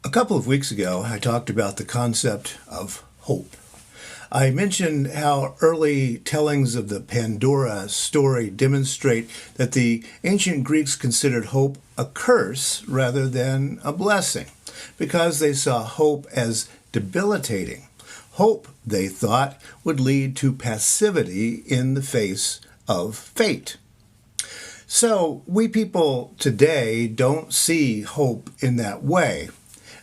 A couple of weeks ago, I talked about the concept of hope. I mentioned how early tellings of the Pandora story demonstrate that the ancient Greeks considered hope a curse rather than a blessing, because they saw hope as debilitating. Hope, they thought, would lead to passivity in the face of fate. So we people today don't see hope in that way.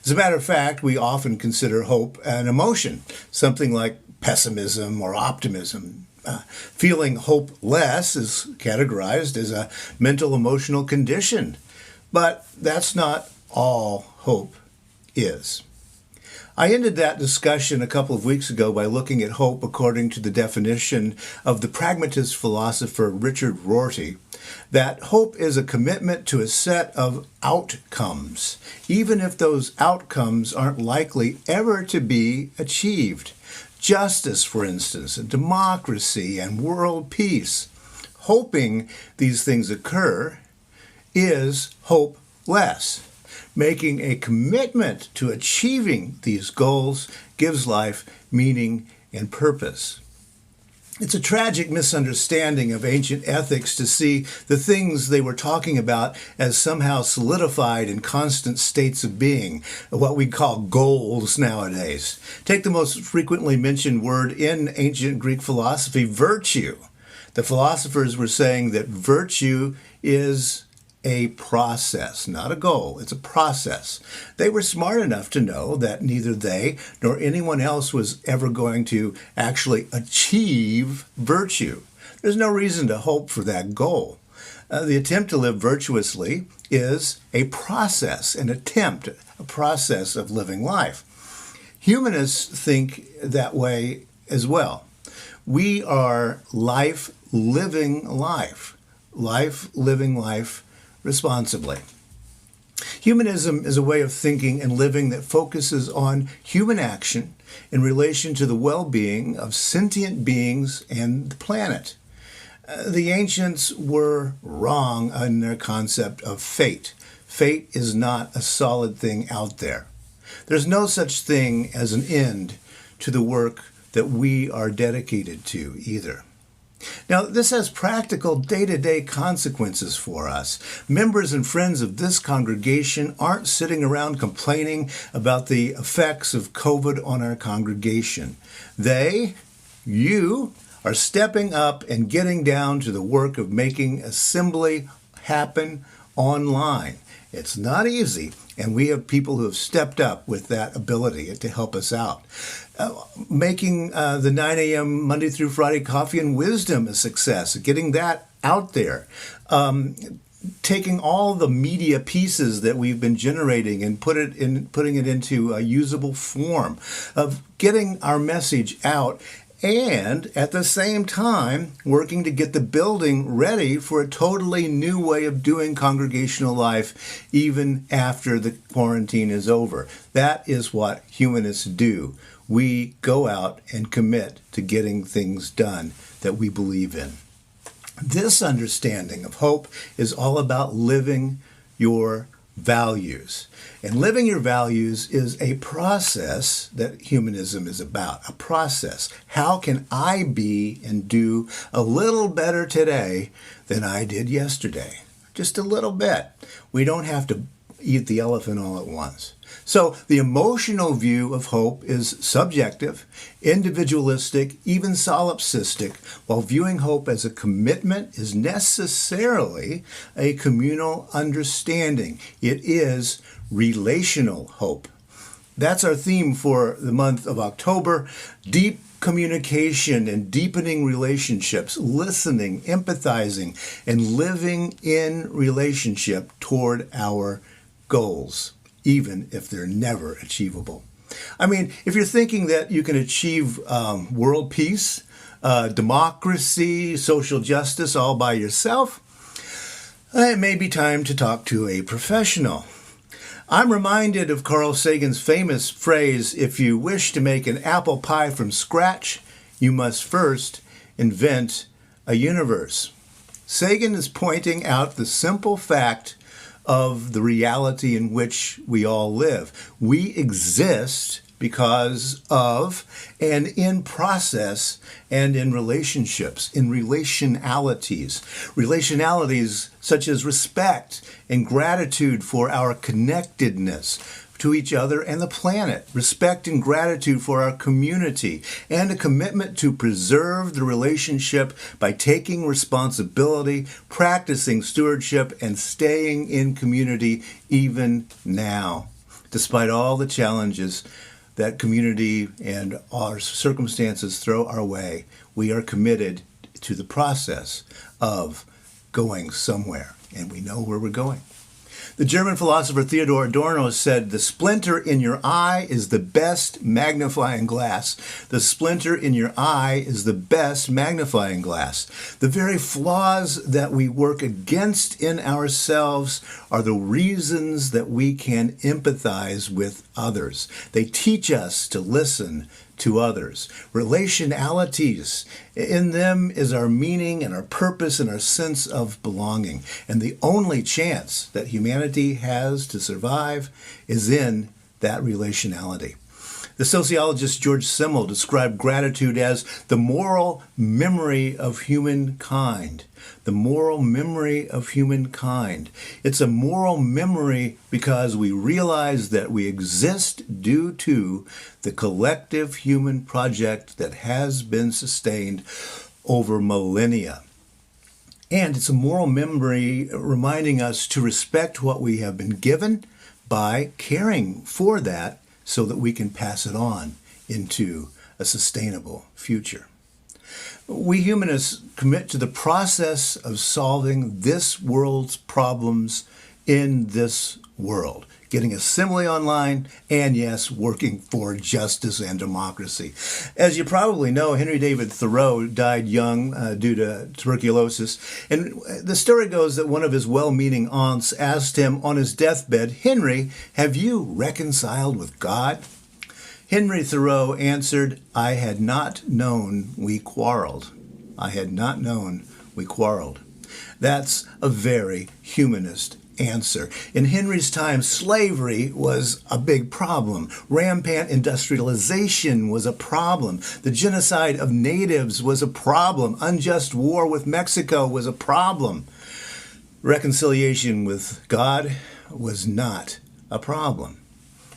As a matter of fact, we often consider hope an emotion, something like pessimism or optimism. Feeling hopeless is categorized as a mental emotional condition, but that's not all hope is. I ended that discussion a couple of weeks ago by looking at hope according to the definition of the pragmatist philosopher Richard Rorty, that hope is a commitment to a set of outcomes, even if those outcomes aren't likely ever to be achieved. Justice, for instance, and democracy and world peace. Hoping these things occur is hopeless. Making a commitment to achieving these goals gives life meaning and purpose. It's a tragic misunderstanding of ancient ethics to see the things they were talking about as somehow solidified in constant states of being, what we call goals nowadays. Take the most frequently mentioned word in ancient Greek philosophy, virtue. The philosophers were saying that virtue is a process, not a goal. It's a process. They were smart enough to know that neither they nor anyone else was ever going to actually achieve virtue. There's no reason to hope for that goal. The attempt to live virtuously is a process, an attempt, a process of living life. Humanists think that way as well. We are life living life responsibly. Humanism is a way of thinking and living that focuses on human action in relation to the well-being of sentient beings and the planet. The ancients were wrong in their concept of fate. Fate is not a solid thing out there. There's no such thing as an end to the work that we are dedicated to either. Now, this has practical day-to-day consequences for us. Members and friends of this congregation aren't sitting around complaining about the effects of COVID on our congregation. You, are stepping up and getting down to the work of making assembly happen online. It's not easy, and we have people who have stepped up with that ability to help us out. Making the 9 a.m. Monday through Friday Coffee and Wisdom a success, getting that out there. Taking all the media pieces that we've been generating and putting it into a usable form, of getting our message out, and at the same time working to get the building ready for a totally new way of doing congregational life even after the quarantine is over. That is what humanists do. We go out and commit to getting things done that we believe in. This understanding of hope is all about living your values. And living your values is a process that humanism is about, a process. How can I be and do a little better today than I did yesterday? Just a little bit. We don't have to eat the elephant all at once. So the emotional view of hope is subjective, individualistic, even solipsistic, while viewing hope as a commitment is necessarily a communal understanding. It is relational hope. That's our theme for the month of October. Deep communication and deepening relationships, listening, empathizing, and living in relationship toward our goals, even if they're never achievable. I mean, if you're thinking that you can achieve world peace, democracy, social justice all by yourself, it may be time to talk to a professional. I'm reminded of Carl Sagan's famous phrase, if you wish to make an apple pie from scratch, you must first invent a universe. Sagan is pointing out the simple fact of the reality in which we all live. We exist because of and in process and in relationships, in relationalities. Relationalities such as respect and gratitude for our connectedness to each other and the planet, respect and gratitude for our community, and a commitment to preserve the relationship by taking responsibility, practicing stewardship, and staying in community even now. Despite all the challenges that community and our circumstances throw our way, we are committed to the process of going somewhere, and we know where we're going. The German philosopher Theodor Adorno said, "The splinter in your eye is the best magnifying glass. The splinter in your eye is the best magnifying glass." The very flaws that we work against in ourselves are the reasons that we can empathize with others. They teach us to listen to others. Relationalities, in them is our meaning and our purpose and our sense of belonging. And the only chance that humanity has to survive is in that relationality. The sociologist George Simmel described gratitude as the moral memory of humankind. The moral memory of humankind. It's a moral memory because we realize that we exist due to the collective human project that has been sustained over millennia. And it's a moral memory reminding us to respect what we have been given by caring for that so that we can pass it on into a sustainable future. We humanists commit to the process of solving this world's problems in this world, getting assembly online, and yes, working for justice and democracy. As you probably know, Henry David Thoreau died young due to tuberculosis, and the story goes that one of his well-meaning aunts asked him on his deathbed, "Henry, have you reconciled with God?" Henry Thoreau answered, "I had not known we quarreled. I had not known we quarreled." That's a very humanist answer. In Henry's time, slavery was a big problem. Rampant industrialization was a problem. The genocide of natives was a problem. Unjust war with Mexico was a problem. Reconciliation with God was not a problem.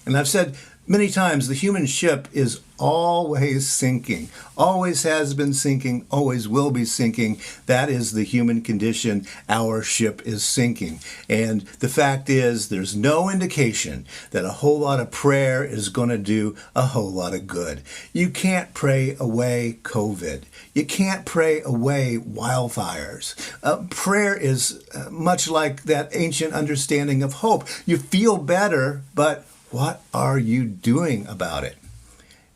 And I've said many times, the human ship is always sinking, always has been sinking, always will be sinking. That is the human condition. Our ship is sinking. And the fact is, there's no indication that a whole lot of prayer is going to do a whole lot of good. You can't pray away COVID. You can't pray away wildfires. Prayer is much like that ancient understanding of hope. You feel better, but what are you doing about it?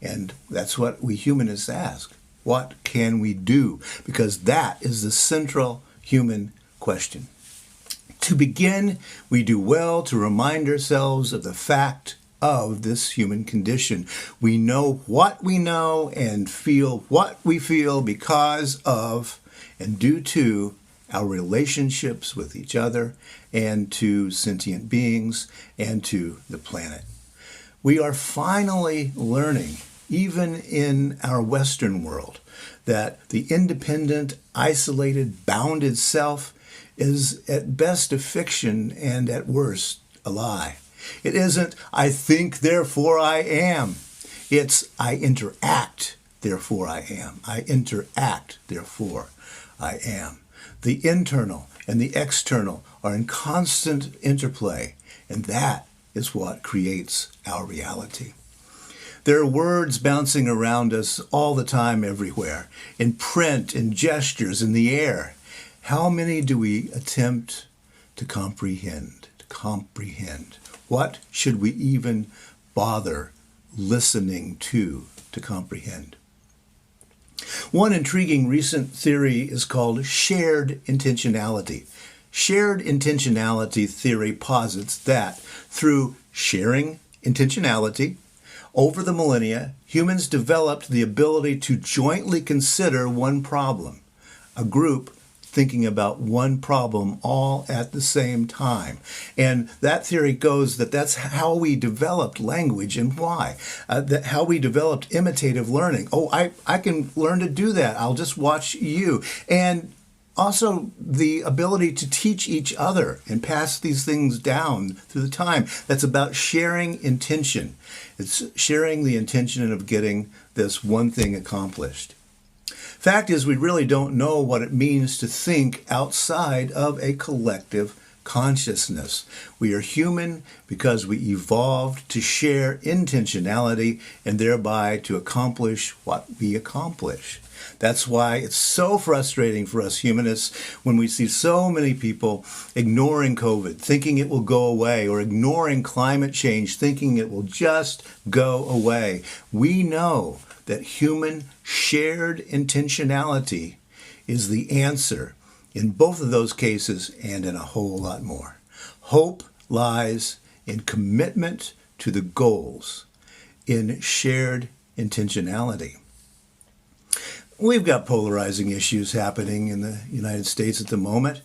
And that's what we humanists ask. What can we do? Because that is the central human question. To begin, we do well to remind ourselves of the fact of this human condition. We know what we know and feel what we feel because of and due to our relationships with each other and to sentient beings and to the planet. We are finally learning, even in our Western world, that the independent, isolated, bounded self is at best a fiction and at worst a lie. It isn't, "I think, therefore I am." It's, "I interact, therefore I am." I interact, therefore I am. The internal and the external are in constant interplay, and that is what creates our reality. There are words bouncing around us all the time, everywhere, in print, in gestures, in the air. How many do we attempt to comprehend? What should we even bother listening to comprehend? One intriguing recent theory is called shared intentionality. Shared intentionality theory posits that through sharing intentionality, over the millennia, humans developed the ability to jointly consider one problem. A group thinking about one problem all at the same time. And that theory goes that that's how we developed language and why. How we developed imitative learning. Oh, I can learn to do that. I'll just watch you. And also the ability to teach each other and pass these things down through the time. That's about sharing intention. It's sharing the intention of getting this one thing accomplished. Fact is, we really don't know what it means to think outside of a collective consciousness. We are human because we evolved to share intentionality and thereby to accomplish what we accomplish. That's why it's so frustrating for us humanists when we see so many people ignoring COVID, thinking it will go away, or ignoring climate change, thinking it will just go away. We know that human shared intentionality is the answer in both of those cases and in a whole lot more. Hope lies in commitment to the goals, in shared intentionality. We've got polarizing issues happening in the United States at the moment.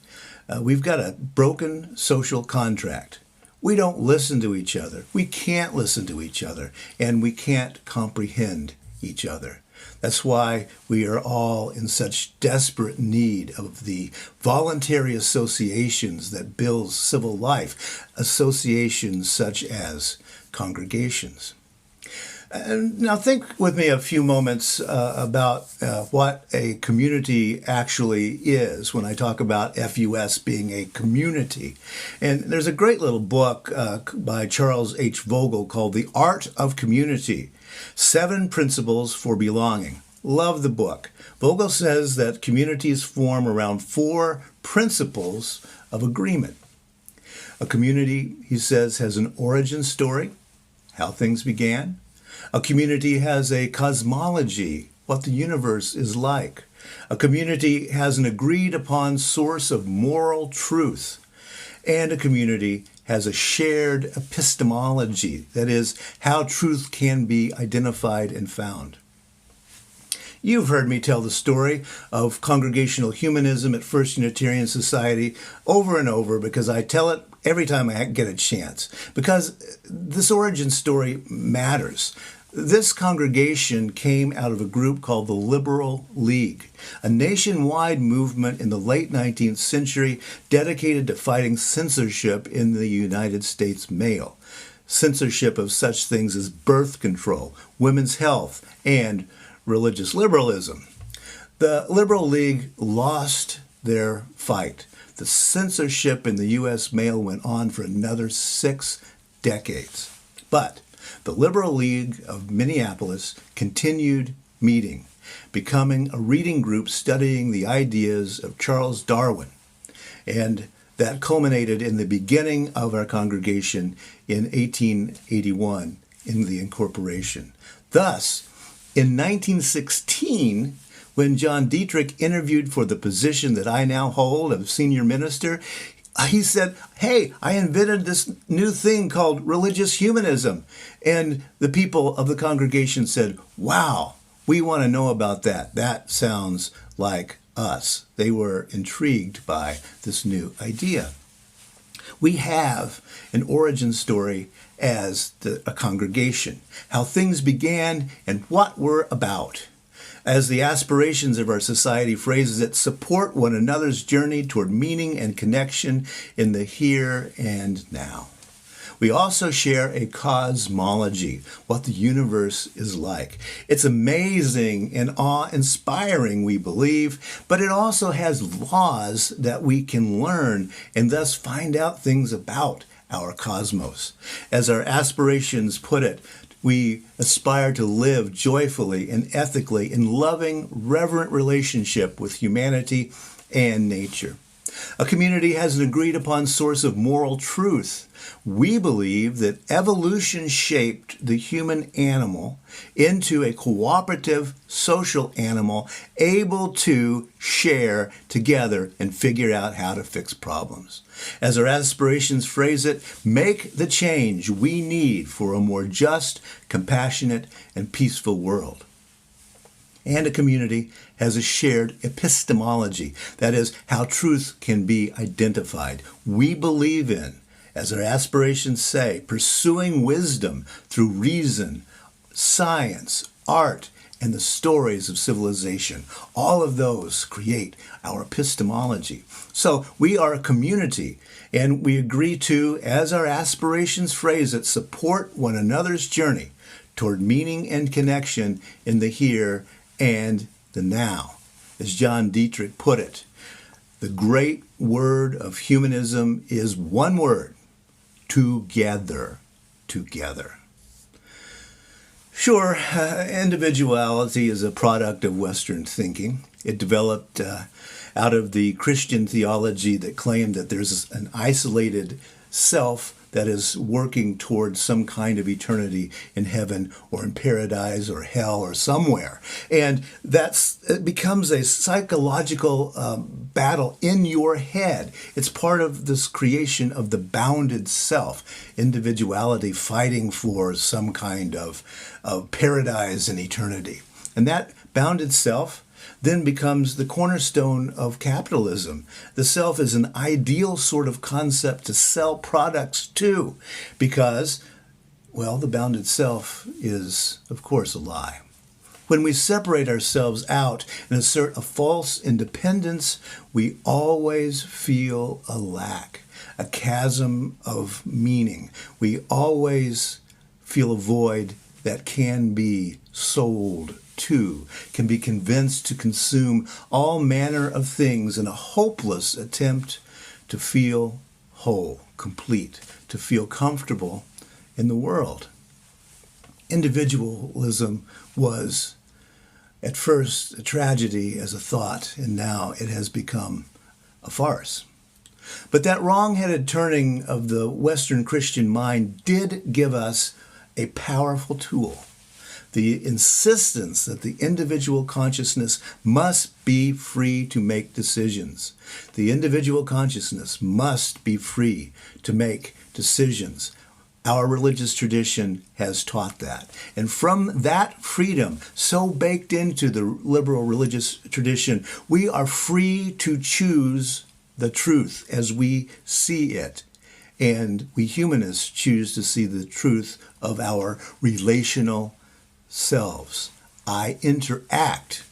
We've got a broken social contract. We don't listen to each other. We can't listen to each other, and we can't comprehend each other. That's why we are all in such desperate need of the voluntary associations that build civil life, associations such as congregations. Now think with me a few moments about what a community actually is when I talk about FUS being a community. And there's a great little book by Charles H. Vogel called The Art of Community, 7 Principles for Belonging. Love the book. Vogel says that communities form around 4 principles of agreement. A community, he says, has an origin story, how things began. A community has a cosmology, what the universe is like. A community has an agreed upon source of moral truth. And a community has a shared epistemology, that is, how truth can be identified and found. You've heard me tell the story of congregational humanism at First Unitarian Society over and over because I tell it every time I get a chance, because this origin story matters. This congregation came out of a group called the Liberal League, a nationwide movement in the late 19th century dedicated to fighting censorship in the United States mail. Censorship of such things as birth control, women's health, and religious liberalism. The Liberal League lost their fight. The censorship in the U.S. mail went on for another 6 decades. But the Liberal League of Minneapolis continued meeting, becoming a reading group studying the ideas of Charles Darwin. And that culminated in the beginning of our congregation in 1881 in the incorporation. Thus, in 1916, when John Dietrich interviewed for the position that I now hold of senior minister, he said, hey, I invented this new thing called religious humanism. And the people of the congregation said, wow, we want to know about that. That sounds like us. They were intrigued by this new idea. We have an origin story as a congregation, how things began and what we're about. As the Aspirations of our society phrases it, support one another's journey toward meaning and connection in the here and now. We also share a cosmology, what the universe is like. It's amazing and awe-inspiring, we believe, but it also has laws that we can learn and thus find out things about our cosmos. As our Aspirations put it, we aspire to live joyfully and ethically in loving, reverent relationship with humanity and nature. A community has an agreed upon source of moral truth. We believe that evolution shaped the human animal into a cooperative social animal able to share together and figure out how to fix problems. As our Aspirations phrase it, make the change we need for a more just, compassionate, and peaceful world. and a community has a shared epistemology. That is, how truth can be identified. We believe in, as our aspirations say, pursuing wisdom through reason, science, art, and the stories of civilization. All of those create our epistemology. So we are a community, and we agree to, as our aspirations phrase it, support one another's journey toward meaning and connection in the here and the now. As John Dietrich put it, the great word of humanism is one word: together. Together. Sure, individuality is a product of Western thinking. It developed out of the Christian theology that claimed that there's an isolated self that is working towards some kind of eternity in heaven or in paradise or hell or somewhere. And it becomes a psychological battle in your head. It's part of this creation of the bounded self, individuality fighting for some kind of paradise and eternity. And that bounded self then becomes the cornerstone of capitalism. The self is an ideal sort of concept to sell products to because, well, the bounded self is, of course, a lie. When we separate ourselves out and assert a false independence, we always feel a lack, a chasm of meaning. We always feel a void that can be sold to, can be convinced to consume all manner of things in a hopeless attempt to feel whole, complete, to feel comfortable in the world. Individualism was at first a tragedy as a thought, and now it has become a farce. But that wrong-headed turning of the Western Christian mind did give us a powerful tool. The insistence that the individual consciousness must be free to make decisions. The individual consciousness must be free to make decisions. Our religious tradition has taught that. And from that freedom, so baked into the liberal religious tradition, we are free to choose the truth as we see it. And we humanists choose to see the truth of our relational selves. I interact,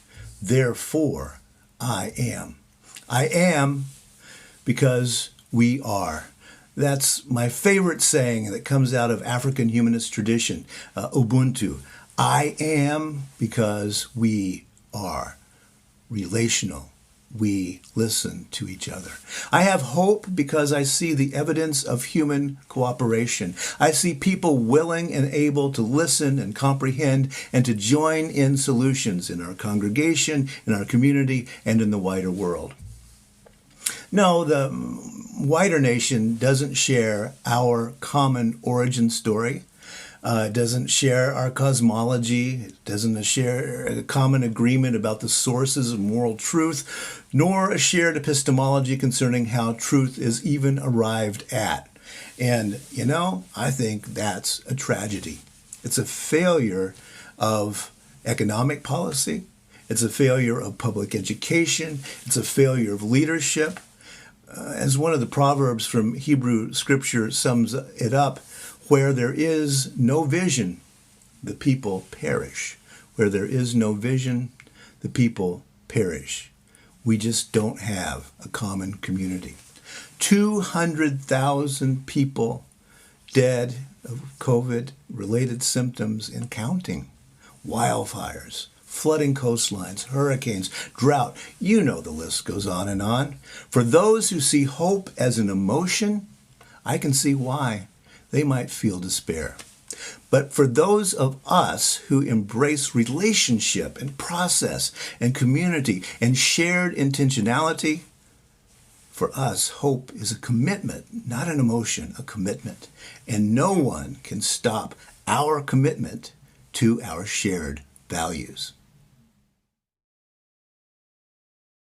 therefore I am. I am because we are. That's my favorite saying that comes out of African humanist tradition, Ubuntu. I am because we are relational. We listen to each other. I have hope because I see the evidence of human cooperation. I see people willing and able to listen and comprehend and to join in solutions in our congregation, in our community, and in the wider world. No, the wider nation doesn't share our common origin story. It doesn't share our cosmology. It doesn't share a common agreement about the sources of moral truth, nor a shared epistemology concerning how truth is even arrived at. And, I think that's a tragedy. It's a failure of economic policy. It's a failure of public education. It's a failure of leadership. As one of the proverbs from Hebrew scripture sums it up, where there is no vision, the people perish. Where there is no vision, the people perish. We just don't have a common community. 200,000 people dead of COVID-related symptoms and counting. Wildfires, flooding coastlines, hurricanes, drought. The list goes on and on. For those who see hope as an emotion, I can see why they might feel despair. But for those of us who embrace relationship and process and community and shared intentionality, for us, hope is a commitment, not an emotion, a commitment. And no one can stop our commitment to our shared values.